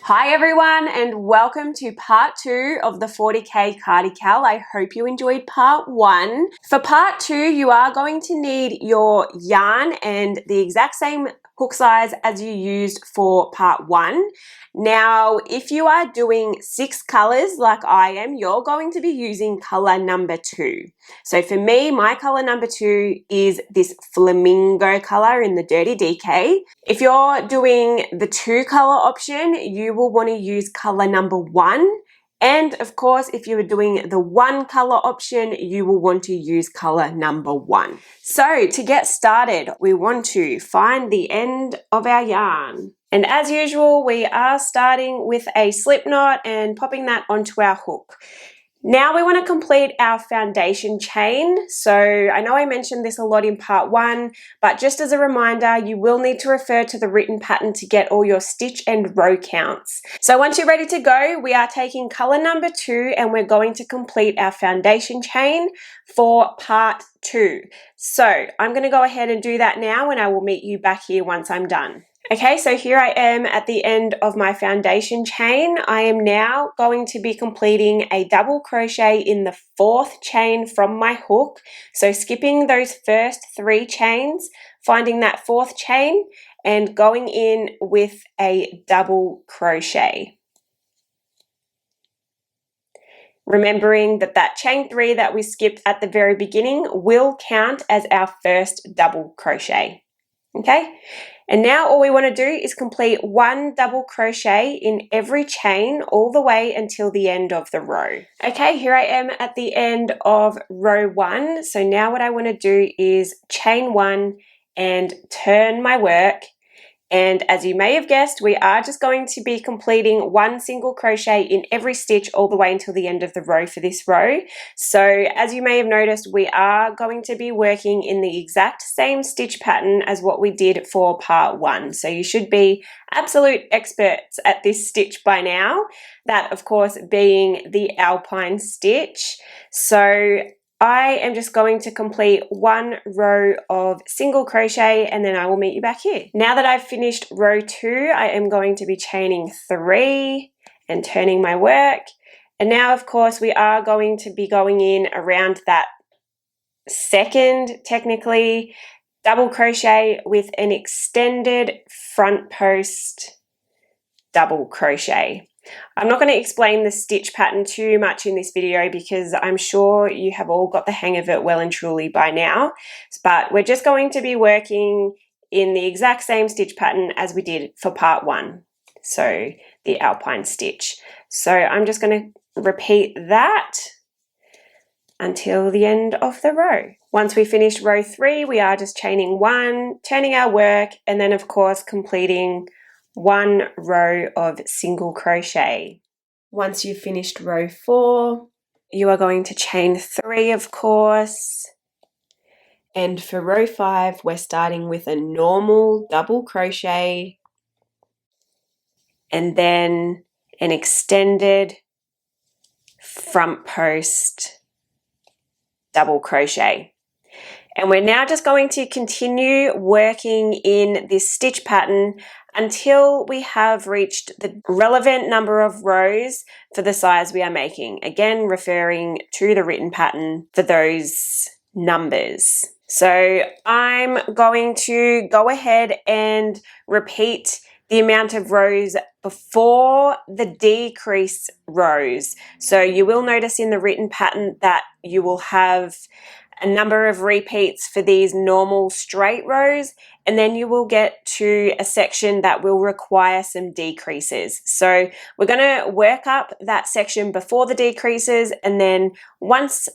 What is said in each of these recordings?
Hi everyone, and welcome to part 2 of the 40k Cardi CAL. I hope you enjoyed part 1. For part 2, you are going to need your yarn and the exact same hook size as you used for part 1. Now, if you are doing 6 colors like I am, you're going to be using color number 2. So for me, my color number 2 is this flamingo color in the Dirty DK. If you're doing the 2 color option, you will want to use color number 1. And of course, if you are doing the 1 color option, you will want to use color number 1. So to get started, we want to find the end of our yarn. And as usual, we are starting with a slip knot and popping that onto our hook. Now we want to complete our foundation chain. So I know I mentioned this a lot in part 1, but just as a reminder, you will need to refer to the written pattern to get all your stitch and row counts. So once you're ready to go, we are taking color number 2 and we're going to complete our foundation chain for part 2. So I'm going to go ahead and do that now, and I will meet you back here once I'm done. Okay, so here I am at the end of my foundation chain. I am now going to be completing a double crochet in the 4th chain from my hook. So skipping those first 3 chains, finding that 4th chain and going in with a double crochet. Remembering that that chain 3 that we skipped at the very beginning will count as our first double crochet. Okay, and now all we want to do is complete 1 double crochet in every chain all the way until the end of the row. Okay, here I am at the end of row 1. So now what I want to do is chain 1 and turn my work. And as you may have guessed, we are just going to be completing 1 single crochet in every stitch all the way until the end of the row for this row. So as you may have noticed, we are going to be working in the exact same stitch pattern as what we did for part 1. So you should be absolute experts at this stitch by now. That, of course, being the alpine stitch. So I am just going to complete 1 row of single crochet and then I will meet you back here. Now that I've finished row 2, I am going to be chaining 3 and turning my work. And now, of course, we are going to be going in around that 2nd, technically, double crochet with an extended front post double crochet. I'm not going to explain the stitch pattern too much in this video because I'm sure you have all got the hang of it well and truly by now, but we're just going to be working in the exact same stitch pattern as we did for part 1, so the alpine stitch. So I'm just going to repeat that until the end of the row. Once we finish row 3, we are just chaining 1, turning our work, and then of course completing 1 row of single crochet. Once you've finished row 4, you are going to chain 3, of course. And for row 5, we're starting with a normal double crochet and then an extended front post double crochet. And we're now just going to continue working in this stitch pattern until we have reached the relevant number of rows for the size we are making. Again, referring to the written pattern for those numbers. So I'm going to go ahead and repeat the amount of rows before the decrease rows. So you will notice in the written pattern that you will have a number of repeats for these normal straight rows, and then you will get to a section that will require some decreases. So we're going to work up that section before the decreases, and then once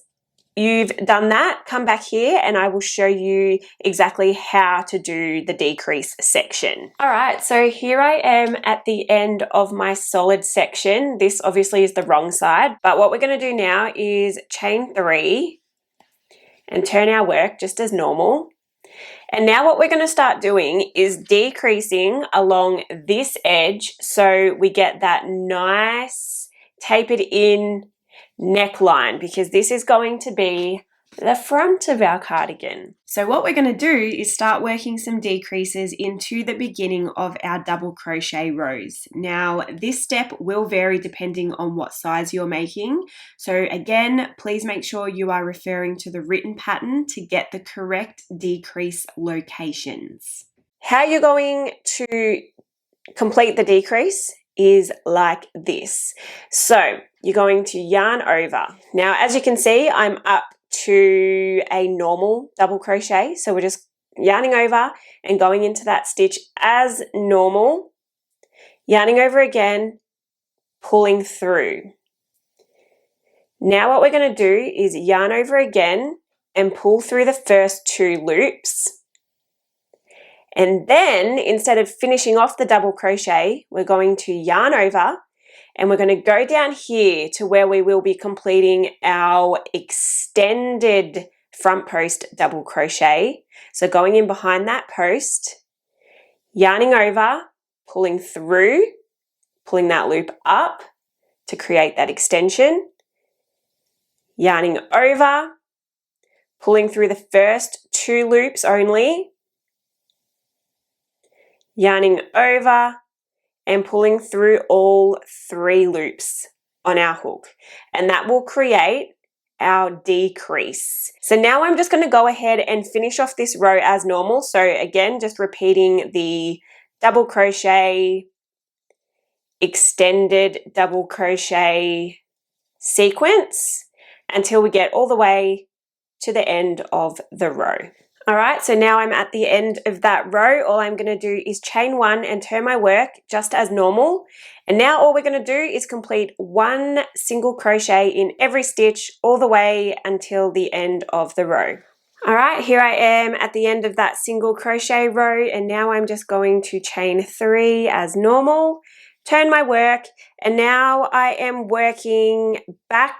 you've done that, come back here and I will show you exactly how to do the decrease section. All right, so here I am at the end of my solid section. This obviously is the wrong side, but what we're going to do now is chain 3 and turn our work just as normal. And now what we're going to start doing is decreasing along this edge so we get that nice tapered in neckline, because this is going to be the front of our cardigan. So what we're going to do is start working some decreases into the beginning of our double crochet rows. Now, this step will vary depending on what size you're making. So again, please make sure you are referring to the written pattern to get the correct decrease locations. How you're going to complete the decrease is like this. So you're going to yarn over. Now, as you can see, I'm up to a normal double crochet. So we're just yarning over and going into that stitch as normal, yarning over again, pulling through. Now what we're going to do is yarn over again and pull through the first 2 loops. And then instead of finishing off the double crochet, we're going to yarn over and we're going to go down here to where we will be completing our extended front post double crochet. So going in behind that post, yarning over, pulling through, pulling that loop up to create that extension, yarning over, pulling through the first 2 loops only, yarning over and pulling through all 3 loops on our hook, and that will create our decrease. So now I'm just going to go ahead and finish off this row as normal. So again, just repeating the double crochet, extended double crochet sequence until we get all the way to the end of the row. All right, so now I'm at the end of that row. All I'm going to do is chain 1 and turn my work just as normal. And now all we're going to do is complete 1 single crochet in every stitch all the way until the end of the row. All right, here I am at the end of that single crochet row, and now I'm just going to chain 3 as normal, turn my work, and now I am working back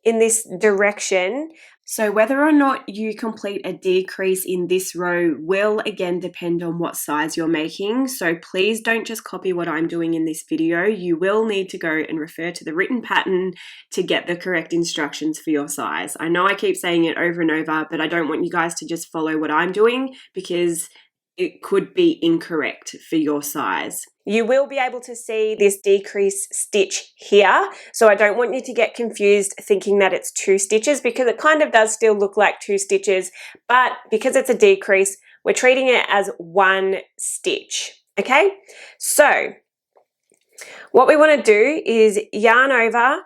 in this direction. So whether or not you complete a decrease in this row will again depend on what size you're making. So please don't just copy what I'm doing in this video. You will need to go and refer to the written pattern to get the correct instructions for your size. I know I keep saying it over and over, but I don't want you guys to just follow what I'm doing because it could be incorrect for your size. You will be able to see this decrease stitch here. So I don't want you to get confused thinking that it's 2 stitches because it kind of does still look like 2 stitches, but because it's a decrease, we're treating it as 1 stitch, okay? So what we want to do is yarn over,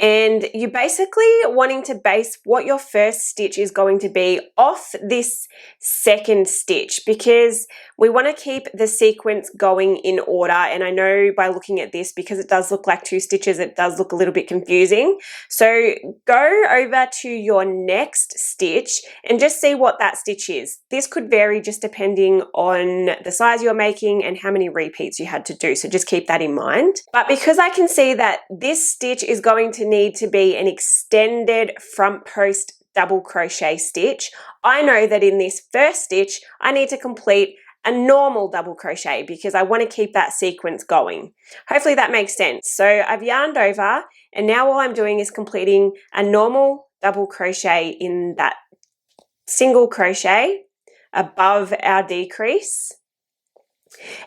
and you're basically wanting to base what your first stitch is going to be off this second stitch because we want to keep the sequence going in order. And I know by looking at this, because it does look like 2 stitches, it does look a little bit confusing. So go over to your next stitch and just see what that stitch is. This could vary just depending on the size you're making and how many repeats you had to do. So just keep that in mind. But because I can see that this stitch is going to need to be an extended front post double crochet stitch, I know that in this first stitch I need to complete a normal double crochet because I want to keep that sequence going. Hopefully that makes sense. So I've yarned over, and now all I'm doing is completing a normal double crochet in that single crochet above our decrease.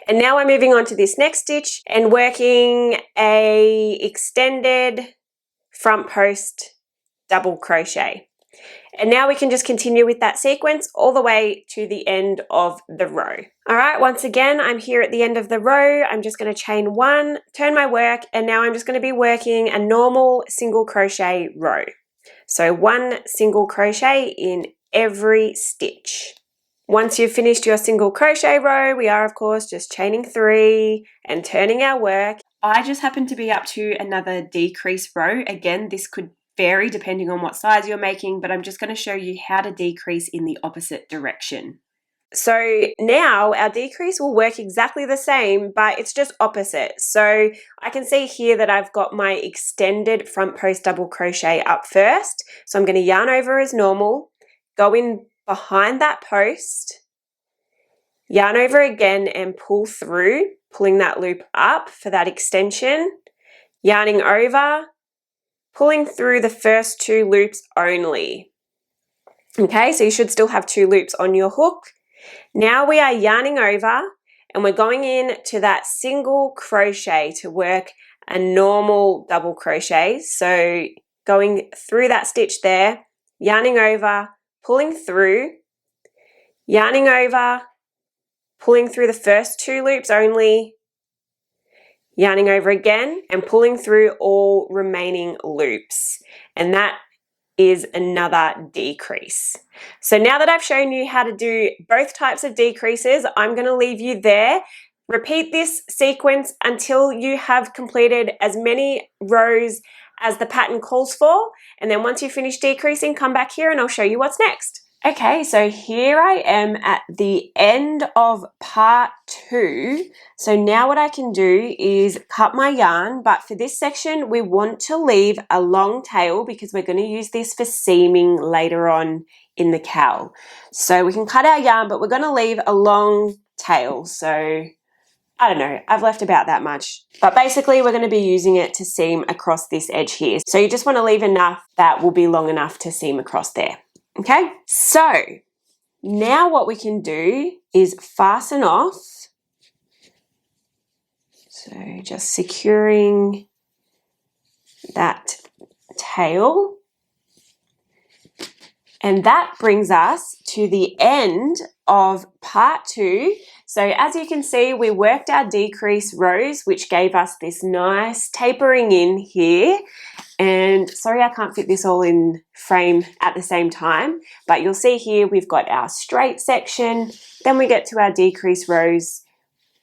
And now I'm moving on to this next stitch and working a extended front post double crochet. And now we can just continue with that sequence all the way to the end of the row. All right, once again, I'm here at the end of the row. I'm just going to chain 1, turn my work, and now I'm just going to be working a normal single crochet row. So 1 single crochet in every stitch. Once you've finished your single crochet row, we are of course just chaining 3 and turning our work. I just happen to be up to another decrease row. Again, this could vary depending on what size you're making, but I'm just going to show you how to decrease in the opposite direction. So now our decrease will work exactly the same, but it's just opposite. So I can see here that I've got my extended front post double crochet up first. So I'm going to yarn over as normal, go in behind that post, yarn over again and pull through, pulling that loop up for that extension, yarning over, pulling through the first 2 loops only. Okay, so you should still have 2 loops on your hook. Now we are yarning over and we're going in to that single crochet to work a normal double crochet. So going through that stitch there, yarning over, pulling through, yarning over, pulling through the first 2 loops only, yarning over again and pulling through all remaining loops. And that is another decrease. So now that I've shown you how to do both types of decreases, I'm going to leave you there. Repeat this sequence until you have completed as many rows as the pattern calls for. And then once you finish decreasing, come back here and I'll show you what's next. Okay, so here I am at the end of part 2. So now what I can do is cut my yarn, but for this section, we want to leave a long tail because we're going to use this for seaming later on in the CAL. So we can cut our yarn, but we're going to leave a long tail. So I don't know, I've left about that much, but basically we're going to be using it to seam across this edge here. So you just want to leave enough that will be long enough to seam across there. Okay, so now what we can do is fasten off. So just securing that tail. And that brings us to the end of part 2. So as you can see, we worked our decrease rows, which gave us this nice tapering in here. And sorry, I can't fit this all in frame at the same time, but you'll see here we've got our straight section, then we get to our decrease rows,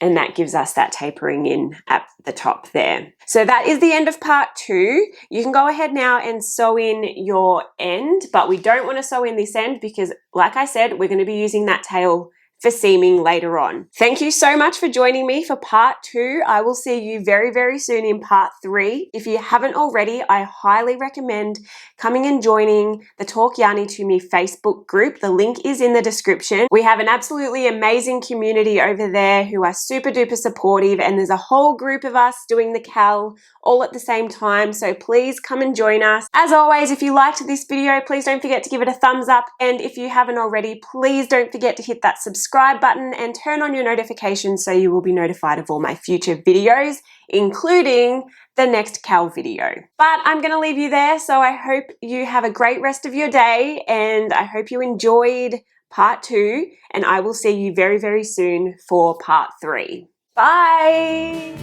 and that gives us that tapering in at the top there. So that is the end of part 2. You can go ahead now and sew in your end, but we don't want to sew in this end because, like I said, we're going to be using that tail for seaming later on. Thank you so much for joining me for part 2. I will see you very, very soon in part 3. If you haven't already, I highly recommend coming and joining the Talk Yarny to Me Facebook group. The link is in the description. We have an absolutely amazing community over there who are super duper supportive, and there's a whole group of us doing the CAL all at the same time. So please come and join us. As always, if you liked this video, please don't forget to give it a thumbs up. And if you haven't already, please don't forget to hit that subscribe button and turn on your notifications so you will be notified of all my future videos, including the next CAL video. But I'm going to leave you there, so I hope you have a great rest of your day, and I hope you enjoyed part 2, and I will see you very, very soon for part 3. Bye!